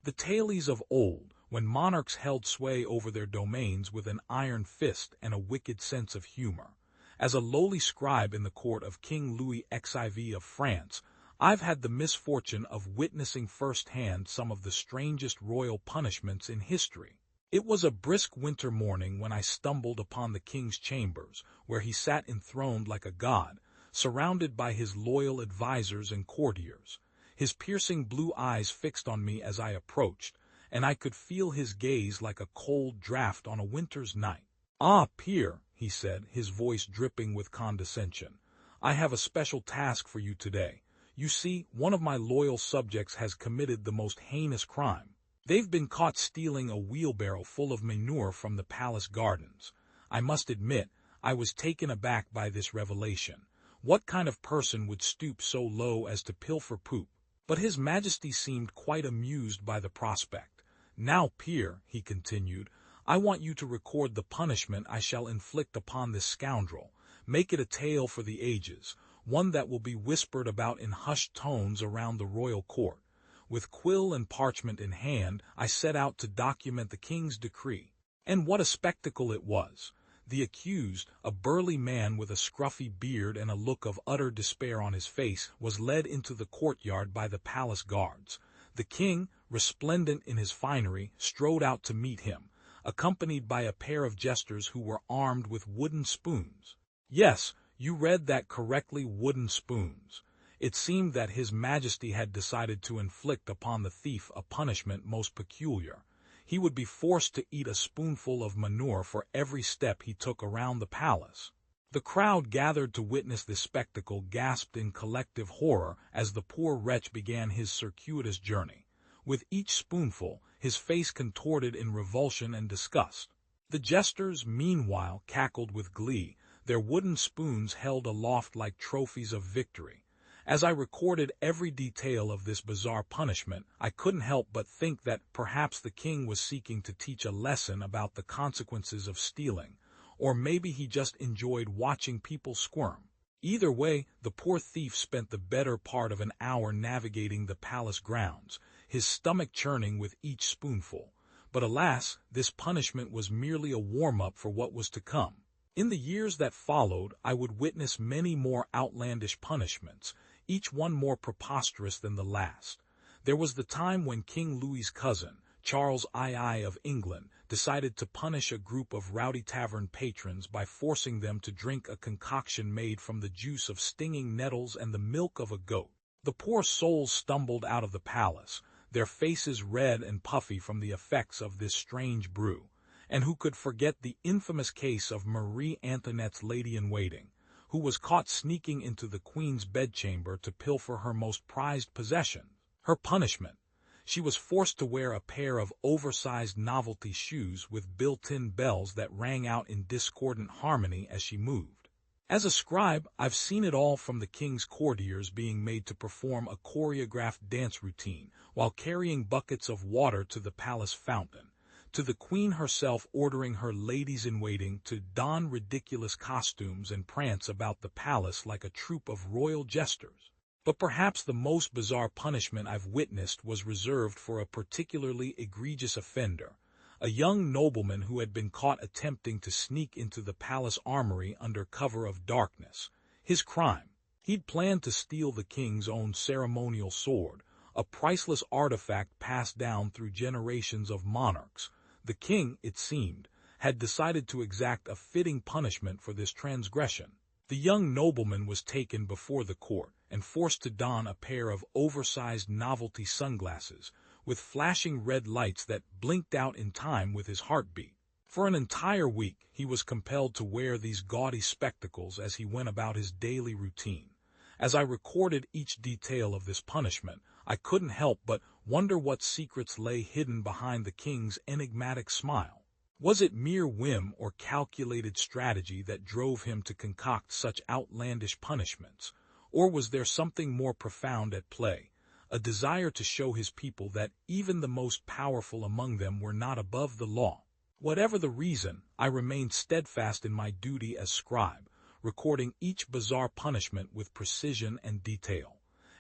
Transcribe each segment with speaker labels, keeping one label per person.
Speaker 1: The tales of old, when monarchs held sway over their domains with an iron fist and a wicked sense of humor. As a lowly scribe in the court of King Louis XIV of France, I've had the misfortune of witnessing firsthand some of the strangest royal punishments in history. It was a brisk winter morning when I stumbled upon the king's chambers, where he sat enthroned like a god, surrounded by his loyal advisers and courtiers. His piercing blue eyes fixed on me as I approached, and I could feel his gaze like a cold draught on a winter's night. "Ah, peer," he said, his voice dripping with condescension, "I have a special task for you today. You see, one of my loyal subjects has committed the most heinous crime. They've been caught stealing a wheelbarrow full of manure from the palace gardens." I must admit, I was taken aback by this revelation. What kind of person would stoop so low as to pilfer poop? But His Majesty seemed quite amused by the prospect. "Now, peer," he continued, "I want you to record the punishment I shall inflict upon this scoundrel. Make it a tale for the ages, one that will be whispered about in hushed tones around the royal court." With quill and parchment in hand, I set out to document the king's decree. And what a spectacle it was! The accused, a burly man with a scruffy beard and a look of utter despair on his face, was led into the courtyard by the palace guards. The king, resplendent in his finery, strode out to meet him, accompanied by a pair of jesters who were armed with wooden spoons. Yes, you read that correctly, wooden spoons. It seemed that His Majesty had decided to inflict upon the thief a punishment most peculiar. He would be forced to eat a spoonful of manure for every step he took around the palace. The crowd gathered to witness this spectacle gasped in collective horror as the poor wretch began his circuitous journey. With each spoonful, his face contorted in revulsion and disgust. The jesters, meanwhile, cackled with glee, their wooden spoons held aloft like trophies of victory. As I recorded every detail of this bizarre punishment, I couldn't help but think that perhaps the king was seeking to teach a lesson about the consequences of stealing, or maybe he just enjoyed watching people squirm. Either way, the poor thief spent the better part of an hour navigating the palace grounds, his stomach churning with each spoonful. But alas, this punishment was merely a warm-up for what was to come. In the years that followed, I would witness many more outlandish punishments, each one more preposterous than the last. There was the time when King Louis's cousin, Charles II of England, decided to punish a group of rowdy tavern patrons by forcing them to drink a concoction made from the juice of stinging nettles and the milk of a goat. The poor souls stumbled out of the palace, their faces red and puffy from the effects of this strange brew. And who could forget the infamous case of Marie Antoinette's lady-in-waiting, who was caught sneaking into the Queen's bedchamber to pilfer her most prized possession? Her punishment: she was forced to wear a pair of oversized novelty shoes with built-in bells that rang out in discordant harmony as she moved. As a scribe, I've seen it all, from the king's courtiers being made to perform a choreographed dance routine while carrying buckets of water to the palace fountain, to the Queen herself ordering her ladies-in-waiting to don ridiculous costumes and prance about the palace like a troupe of royal jesters. But perhaps the most bizarre punishment I've witnessed was reserved for a particularly egregious offender, a young nobleman who had been caught attempting to sneak into the palace armory under cover of darkness. His crime: he'd planned to steal the king's own ceremonial sword, a priceless artifact passed down through generations of monarchs. The king, it seemed, had decided to exact a fitting punishment for this transgression. The young nobleman was taken before the court and forced to don a pair of oversized novelty sunglasses with flashing red lights that blinked out in time with his heartbeat. For an entire week, he was compelled to wear these gaudy spectacles as he went about his daily routine. As I recorded each detail of this punishment, I couldn't help but wonder what secrets lay hidden behind the king's enigmatic smile. Was it mere whim or calculated strategy that drove him to concoct such outlandish punishments? Or was there something more profound at play, a desire to show his people that even the most powerful among them were not above the law? Whatever the reason, I remained steadfast in my duty as scribe, recording each bizarre punishment with precision and detail.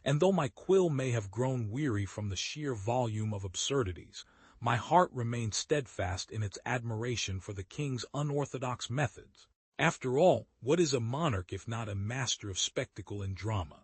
Speaker 1: And though my quill may have grown weary from the sheer volume of absurdities, my heart remains steadfast in its admiration for the king's unorthodox methods. After all, what is a monarch if not a master of spectacle and drama?